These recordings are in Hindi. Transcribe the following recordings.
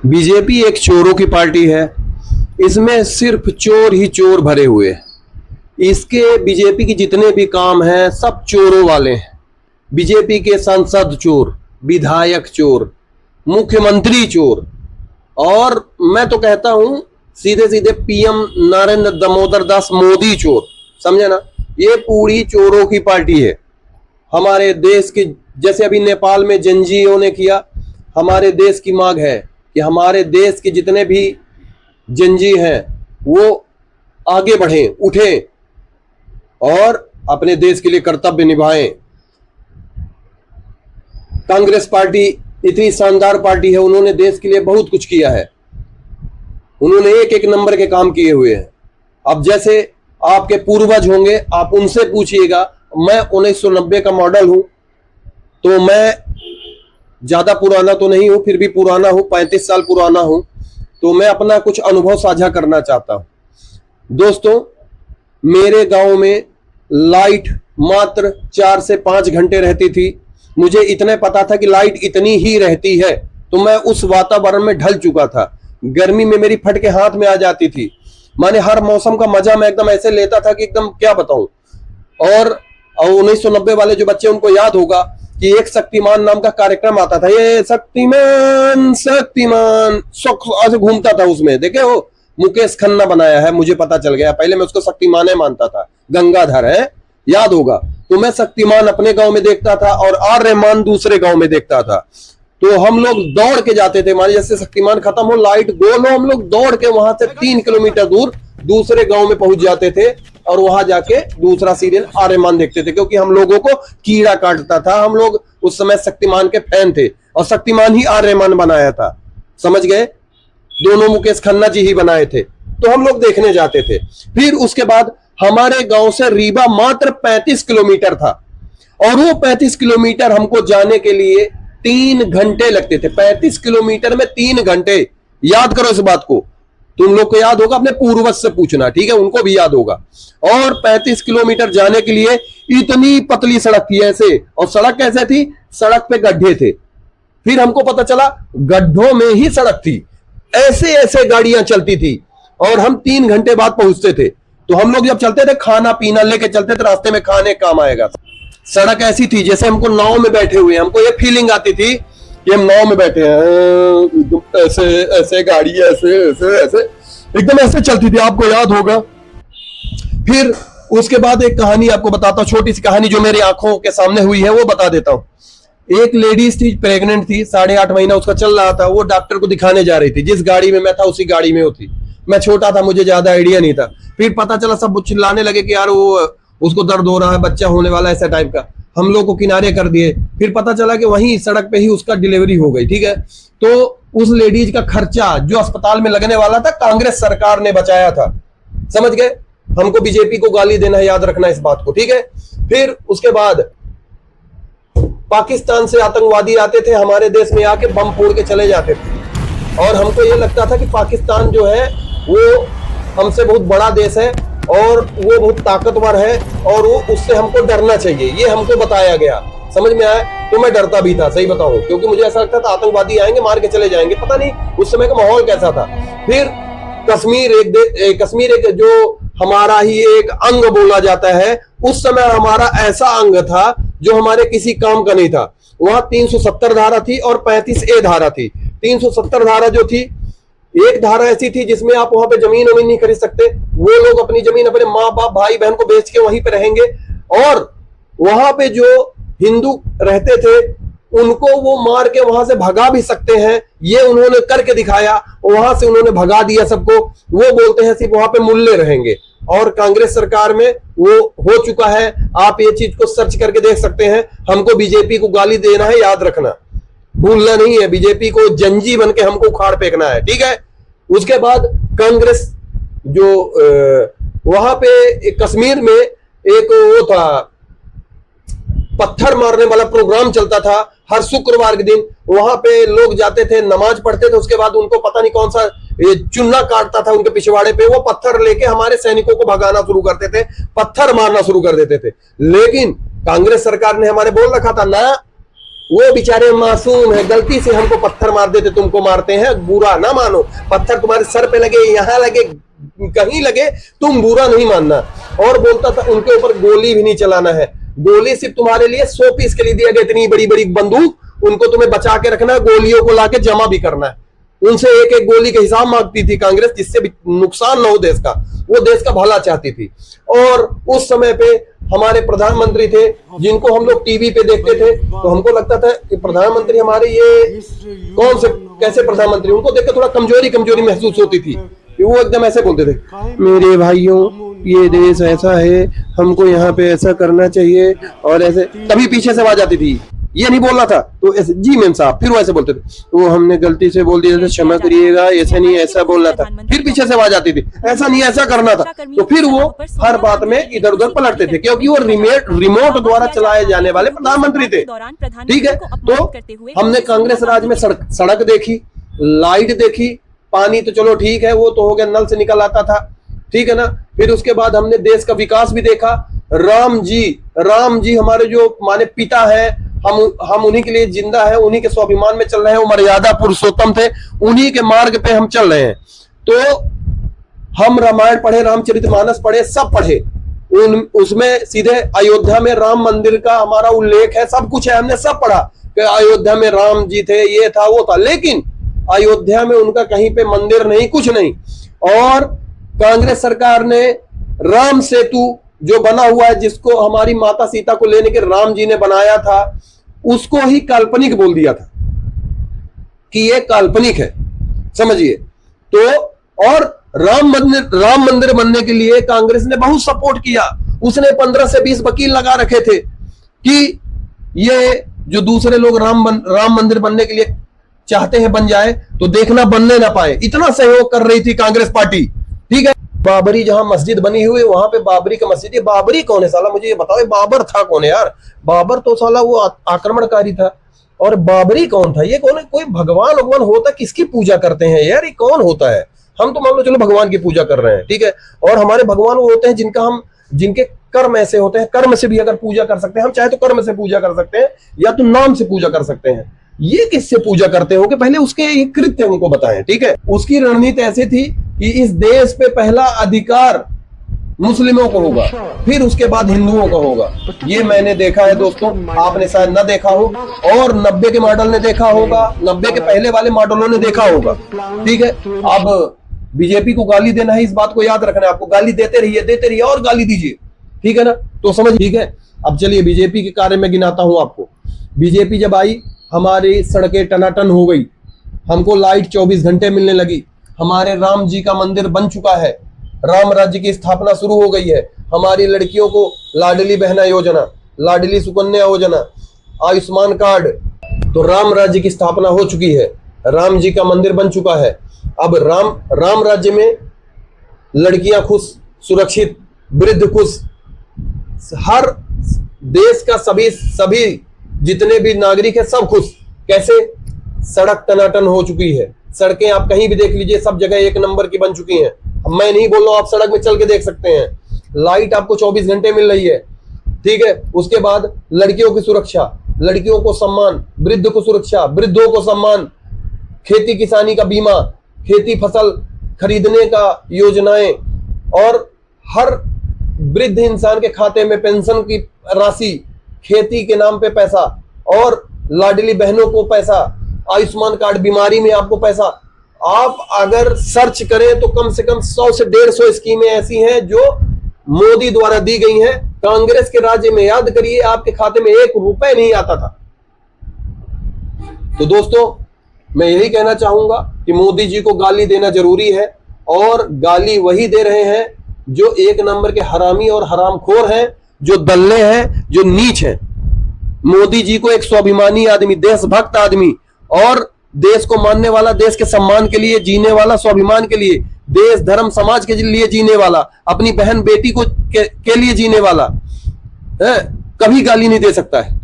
बीजेपी एक चोरों की पार्टी है। इसमें सिर्फ चोर ही चोर भरे हुए हैं। इसके बीजेपी की जितने भी काम हैं सब चोरों वाले हैं। बीजेपी के सांसद चोर, विधायक चोर, मुख्यमंत्री चोर, और मैं तो कहता हूं सीधे सीधे पीएम नरेंद्र दामोदर दास मोदी चोर। समझे ना? ये पूरी चोरों की पार्टी है। हमारे देश की, जैसे अभी नेपाल में जंजीओ ने किया, हमारे देश की मांग है कि हमारे देश के जितने भी जंजी हैं वो आगे बढ़ें, उठें और अपने देश के लिए कर्तव्य निभाएं। कांग्रेस पार्टी इतनी शानदार पार्टी है, उन्होंने देश के लिए बहुत कुछ किया है। उन्होंने एक एक नंबर के काम किए हुए हैं। अब जैसे आपके पूर्वज होंगे, आप उनसे पूछिएगा। मैं 1990 का मॉडल हूं, तो मैं ज्यादा पुराना तो नहीं हूं, फिर भी पुराना हूं, 35 साल पुराना हूं। तो मैं अपना कुछ अनुभव साझा करना चाहता हूं। दोस्तों, मेरे गांव में लाइट मात्र 4 से 5 घंटे रहती थी। मुझे इतना पता था कि लाइट इतनी ही रहती है, तो मैं उस वातावरण में ढल चुका था। गर्मी में मेरी फट के हाथ में आ जाती थी। माने हर मौसम का मजा मैं एकदम ऐसे लेता था कि एकदम क्या बताऊं। और 1990 वाले जो बच्चे, उनको याद होगा कि एक शक्तिमान नाम का कार्यक्रम आता था। ये शक्तिमान शक्तिमान ऐसे घूमता था। उसमें देखे हो, मुकेश खन्ना बनाया है, मुझे पता चल गया। पहले मैं उसको शक्तिमान है मानता था, गंगाधर है, याद होगा। तो मैं शक्तिमान अपने गांव में देखता था और आर रहमान दूसरे गांव में देखता था। तो हम लोग दौड़ के जाते थे। मान जैसे शक्तिमान खत्म हो, लाइट गोल हो, हम लोग दौड़ के वहां से 3 किलोमीटर दूर दूसरे गांव में पहुंच जाते थे और वहां जाके दूसरा सीरियल आर्यमान देखते थे, क्योंकि हम लोगों को कीड़ा काटता था। हम लोग उस समय शक्तिमान के फैन थे और शक्तिमान ही आर्यमान बनाया था। समझ गए? दोनों मुकेश खन्ना जी ही बनाए थे। तो हम लोग देखने जाते थे। फिर उसके बाद हमारे गांव से रीवा मात्र 35 किलोमीटर था, और वो 35 किलोमीटर हमको जाने के लिए 3 घंटे लगते थे। 35 किलोमीटर में 3 घंटे। याद करो इस बात को। तुम लोग को याद होगा, अपने पूर्वज से पूछना, ठीक है? उनको भी याद होगा। और 35 किलोमीटर जाने के लिए इतनी पतली सड़क थी ऐसे। और सड़क कैसे थी? सड़क पे गड्ढे थे। फिर हमको पता चला गड्ढों में ही सड़क थी। ऐसे ऐसे गाड़ियां चलती थी और हम 3 घंटे बाद पहुंचते थे। तो हम लोग जब चलते थे, खाना पीना लेके चलते थे, रास्ते में खाने काम आएगा। सड़क ऐसी थी जैसे हमको नाव में बैठे हुए हैं। हमको ये फीलिंग आती थी कि हम नाव में बैठे हैं। ऐसे ऐसे गाड़ी ऐसे ऐसे ऐसे एकदम ऐसे चलती थी, आपको याद होगा। फिर उसके बाद एक कहानी आपको बताता हूं, छोटी सी कहानी जो मेरी आंखों के सामने हुई है, वो बता देता हूं। एक लेडीज थी, प्रेग्नेंट थी, 8.5 महीना उसका चल रहा था। वो डॉक्टर को दिखाने जा रही थी। जिस गाड़ी में मैं था उसी गाड़ी में वो थी। मैं छोटा था, मुझे ज्यादा आइडिया नहीं था। फिर पता चला सब चिल्लाने लगे कि यार वो उसको दर्द हो रहा है, बच्चा होने वाला है, ऐसा टाइप का। हम लोग को किनारे कर दिए। फिर पता चला कि वहीं सड़क पे ही उसका डिलीवरी हो गई। ठीक है? तो उस लेडीज का खर्चा जो अस्पताल में लगने वाला था, कांग्रेस सरकार ने बचाया था। समझ गए? हमको बीजेपी को गाली देना है, याद रखना इस बात को, ठीक है? फिर उसके बाद पाकिस्तान से आतंकवादी आते थे, हमारे देश में आके बम फोड़ के चले जाते थे। और हमको ये लगता था कि पाकिस्तान जो है वो हमसे बहुत बड़ा देश है और वो बहुत ताकतवर है और वो उससे हमको डरना चाहिए, ये हमको बताया गया। समझ में आया? तो मैं डरता भी था, सही बताऊं, क्योंकि मुझे ऐसा लगता था आतंकवादी आएंगे, मार के चले जाएंगे। पता नहीं उस समय का माहौल कैसा था। फिर कश्मीर एक जो हमारा ही एक अंग बोला जाता है, उस समय हमारा ऐसा अंग था जो हमारे किसी काम का नहीं था। वहां 370 धारा थी और 35A धारा थी। 370 धारा जो थी, एक धारा ऐसी थी जिसमें आप वहां पे जमीन नहीं खरीद सकते। वो लोग अपनी जमीन अपने माँ बाप भाई बहन को बेच के वहीं पे रहेंगे, और वहां पे जो हिंदू रहते थे उनको वो मार के वहां से भगा भी सकते हैं। ये उन्होंने करके दिखाया। वहां से उन्होंने भगा दिया सबको। वो बोलते हैं सिर्फ वहां पे मुल्ले रहेंगे, और कांग्रेस सरकार में वो हो चुका है। आप ये चीज को सर्च करके देख सकते हैं। हमको बीजेपी को गाली देना है, याद रखना, भूलना नहीं है। बीजेपी को जंजी बन के हमको उखाड़ फेंकना है, ठीक है? उसके बाद कांग्रेस जो वहां पे कश्मीर में एक वो था, पत्थर मारने वाला प्रोग्राम चलता था हर शुक्रवार के दिन। वहां पे लोग जाते थे, नमाज पढ़ते थे, उसके बाद उनको पता नहीं कौन सा चुन्ना काटता था उनके पिछवाड़े पे। वो पत्थर लेके हमारे सैनिकों को भगाना शुरू करते थे, पत्थर मारना शुरू कर देते थे। लेकिन कांग्रेस सरकार ने हमारे बोल रखा था ना, वो बेचारे मासूम है, गलती से हमको पत्थर मार देते, तुमको मारते हैं, बुरा ना मानो। पत्थर तुम्हारे सर पे लगे, यहाँ लगे, कहीं लगे, तुम बुरा नहीं मानना। और बोलता था उनके ऊपर गोली भी नहीं चलाना है, गोली सिर्फ तुम्हारे लिए 100 पीस के लिए दिया गया, इतनी बड़ी बड़ी बंदूक, उनको तुम्हें बचा के रखना है, गोलियों को लाके जमा भी करना है। उनसे एक एक गोली का हिसाब मांगती थी कांग्रेस, जिससे भी नुकसान न हो देश का, वो देश का भला चाहती थी। और उस समय पे हमारे प्रधानमंत्री थे, जिनको हम लोग टीवी पे देखते थे, तो हमको लगता था कि प्रधानमंत्री हमारे ये कौन से कैसे प्रधानमंत्री, उनको देख के थोड़ा कमजोरी कमजोरी महसूस होती थी। वो एकदम ऐसे बोलते थे, मेरे भाइयों ये देश ऐसा है, हमको यहाँ पे ऐसा करना चाहिए, और ऐसे। तभी पीछे से आवाज आती थी, ये नहीं बोलना था तो ऐसे, जी मेम साहब, फिर वो ऐसे बोलते थे, वो हमने गलती से बोल दिया था, क्षमा करिएगा, ऐसा नहीं ऐसा बोलना था। फिर पीछे से आवाज आती थी, ऐसा नहीं ऐसा करना था। तो फिर वो हर बात में इधर उधर पलटते थे, क्योंकि वो रिमोट द्वारा चलाए जाने वाले प्रधानमंत्री थे। ठीक है, तो हमने कांग्रेस राज में सड़क देखी, लाइट देखी, पानी तो चलो ठीक है, वो तो हो गया, नल से निकल आता था, ठीक है ना। फिर उसके बाद हमने देश का विकास भी देखा। राम जी हमारे जो माने पिता है, हम उन्हीं के लिए जिंदा है, उन्हीं के स्वाभिमान में चल रहे हैं, वो मर्यादा पुरुषोत्तम थे, उन्हीं के मार्ग पे हम चल रहे हैं। तो हम रामायण पढ़े, रामचरितमानस पढ़े, सब पढ़े, उसमें सीधे अयोध्या में राम मंदिर का हमारा उल्लेख है, सब कुछ है, हमने सब पढ़ा कि अयोध्या में राम जी थे, ये था वो था, लेकिन अयोध्या में उनका कहीं पे मंदिर नहीं, कुछ नहीं। और कांग्रेस सरकार ने राम सेतु जो बना हुआ है, जिसको हमारी माता सीता को लेने के राम जी ने बनाया था, उसको ही काल्पनिक बोल दिया था कि ये काल्पनिक है, समझिए। तो और राम मंदिर बनने के लिए कांग्रेस ने बहुत सपोर्ट किया। उसने 15 से 20 वकील लगा रखे थे कि ये जो दूसरे लोग राम मंदिर बनने के लिए चाहते हैं बन जाए, तो देखना बनने ना पाए, इतना सहयोग कर रही थी कांग्रेस पार्टी। ठीक है, बाबरी जहां मस्जिद बनी हुई, वहां पे बाबरी का मस्जिद, ये बाबरी कौन है साला, मुझे ये बताओ, बाबर था कौन है यार? बाबर तो साला वो आक्रमणकारी था, और बाबरी कौन था? ये कौन है? कोई भगवान होता, किसकी पूजा करते हैं यार, ये कौन होता है? हम तो मान लो चलो भगवान की पूजा कर रहे हैं, ठीक है, और हमारे भगवान वो होते हैं जिनके कर्म ऐसे होते हैं, कर्म से भी अगर पूजा कर सकते हैं हम, चाहे तो कर्म से पूजा कर सकते हैं या तो नाम से पूजा कर सकते हैं। ये किससे पूजा करते हो कि पहले उसके कृत्य उनको बताएं। ठीक है, उसकी रणनीति ऐसी थी कि इस देश पे पहला अधिकार मुस्लिमों को होगा, फिर उसके बाद हिंदुओं का होगा। ये मैंने देखा है दोस्तों, आपने शायद ना देखा हो, और 90 के मॉडल ने देखा होगा, 90 के पहले वाले मॉडलों ने देखा होगा। ठीक है, अब बीजेपी को गाली देना है, इस बात को याद रखना है, आपको गाली देते रहिए और गाली दीजिए, ठीक है ना, तो समझ। ठीक है, अब चलिए बीजेपी के कार्य में गिनाता हूं आपको। बीजेपी जब आई, हमारी सड़कें टनाटन हो गई, हमको लाइट 24 घंटे मिलने लगी, हमारे राम जी का मंदिर बन चुका है, राम राज्य की स्थापना शुरू हो गई है, हमारी लड़कियों को लाडली बहना योजना, लाडली सुकन्या योजना, आयुष्मान कार्ड, तो राम राज्य की स्थापना हो चुकी है, राम जी का मंदिर बन चुका है। अब राम राज्य में लड़कियां खुश, सुरक्षित, वृद्ध खुश, हर देश का सभी जितने भी नागरिक है सब खुश। कैसे? सड़क टनाटन हो चुकी है, सड़कें आप कहीं भी देख लीजिए, सब जगह एक नंबर की बन चुकी हैं। अब मैं नहीं बोल रहा हूं, आप सड़क में चल के देख सकते हैं, लाइट आपको 24 घंटे मिल रही है। ठीक है, उसके बाद लड़कियों की सुरक्षा, लड़कियों को सम्मान, वृद्ध को सुरक्षा, वृद्धों को सम्मान, खेती किसानी का बीमा, खेती फसल खरीदने का योजनाएं, और हर वृद्ध इंसान के खाते में पेंशन की राशि, खेती के नाम पे पैसा, और लाडली बहनों को पैसा, आयुष्मान कार्ड, बीमारी में आपको पैसा। आप अगर सर्च करें तो कम से कम 100 से 150 स्कीमें ऐसी हैं जो मोदी द्वारा दी गई हैं। कांग्रेस के राज्य में याद करिए आपके खाते में 1 रुपए नहीं आता था। तो दोस्तों मैं यही कहना चाहूंगा कि मोदी जी को गाली देना जरूरी है, और गाली वही दे रहे हैं जो एक नंबर के हरामी और हरामखोर हैं, जो दल्ले हैं, जो नीच हैं। मोदी जी को एक स्वाभिमानी आदमी, देशभक्त आदमी, और देश को मानने वाला, देश के सम्मान के लिए जीने वाला, स्वाभिमान के लिए, देश धर्म समाज के लिए जीने वाला, अपनी बहन बेटी को के लिए जीने वाला है, कभी गाली नहीं दे सकता है।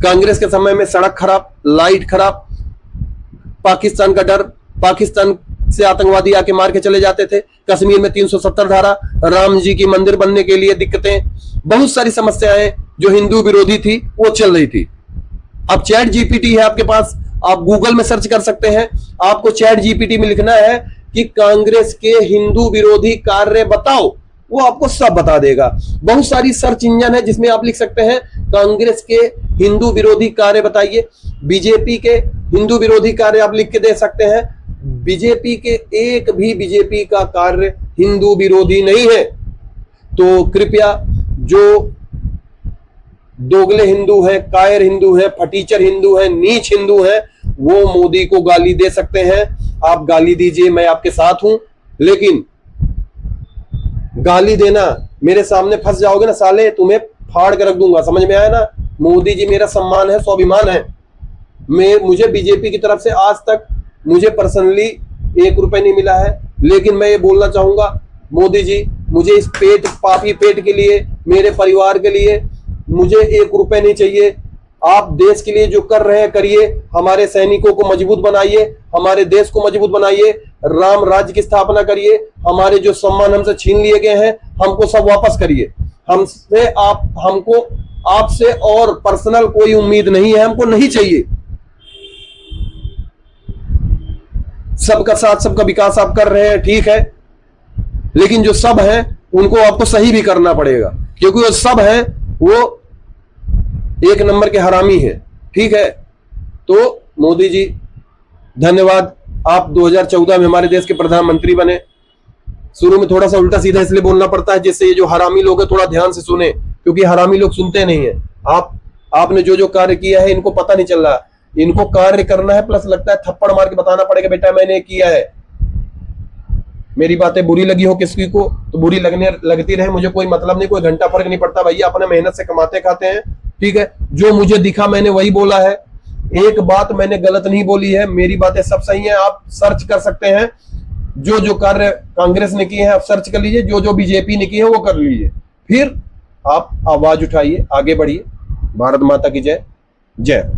कांग्रेस के समय में सड़क खराब, लाइट खराब, पाकिस्तान का डर, पाकिस्तान से आतंकवादी आके मार के चले जाते थे, कश्मीर में 370 धारा, राम जी की मंदिर बनने के लिए दिक्कतें, बहुत सारी समस्याएं जो हिंदू विरोधी थी वो चल रही थी। अब चैट जीपीटी है आपके पास, आप गूगल में सर्च कर सकते हैं। आपको चैट जीपीटी में लिखना है कि कांग्रेस के हिंदू विरोधी कार्य बताओ, वो आपको सब बता देगा। बहुत सारी सर्च इंजन है जिसमें आप लिख सकते हैं कांग्रेस के हिंदू विरोधी कार्य बताइए, बीजेपी के हिंदू विरोधी कार्य आप लिख के दे सकते हैं। बीजेपी के एक भी बीजेपी का कार्य हिंदू विरोधी नहीं है। तो कृपया जो दोगले हिंदू हैं, कायर हिंदू हैं, फटीचर हिंदू हैं, नीच हिंदू हैं, वो मोदी को गाली दे सकते हैं। आप गाली दीजिए, मैं आपके साथ हूं, लेकिन गाली देना, मेरे सामने फंस जाओगे ना साले, तुम्हें फाड़ के रख दूंगा, समझ में आया ना। मोदी जी मेरा सम्मान है, स्वाभिमान है। मुझे बीजेपी की तरफ से आज तक मुझे पर्सनली 1 रुपए नहीं मिला है, लेकिन मैं ये बोलना चाहूंगा मोदी जी, मुझे इस पापी पेट के लिए, मेरे परिवार के लिए मुझे 1 रुपए नहीं चाहिए। आप देश के लिए जो कर रहे हैं करिए, हमारे सैनिकों को मजबूत बनाइए, हमारे देश को मजबूत बनाइए, राम राज्य की स्थापना करिए, हमारे जो सम्मान हमसे छीन लिए गए हैं हमको सब वापस करिए। हमको आपसे और पर्सनल कोई उम्मीद नहीं है, हमको नहीं चाहिए। सबका साथ सबका विकास आप कर रहे हैं, ठीक है, लेकिन जो सब है उनको आपको सही भी करना पड़ेगा, क्योंकि वो सब है वो 1 नंबर के हरामी है, ठीक है। तो मोदी जी धन्यवाद, आप 2014 में हमारे देश के प्रधानमंत्री बने। शुरू में थोड़ा सा उल्टा सीधा इसलिए बोलना पड़ता है जिससे ये जो हरामी लोग है थोड़ा ध्यान से सुने, क्योंकि हरामी लोग सुनते नहीं है। आपने जो कार्य किया है इनको पता नहीं चल रहा, इनको कार्य करना है, प्लस लगता है थप्पड़ मार के बताना पड़ेगा बेटा मैंने किया है। मेरी बातें बुरी लगी हो किसी को तो बुरी लगती रहे, मुझे कोई मतलब नहीं, कोई घंटा फर्क नहीं पड़ता भैया, अपने मेहनत से कमाते खाते हैं, ठीक है। जो मुझे दिखा मैंने वही बोला है, एक बात मैंने गलत नहीं बोली है, मेरी बातें सब सही हैं। आप सर्च कर सकते हैं, जो कार्य कांग्रेस ने किए हैं आप सर्च कर लीजिए, जो बीजेपी ने किए हैं वो कर लीजिए, फिर आप आवाज उठाइए, आगे बढ़िए। भारत माता की जय। जय।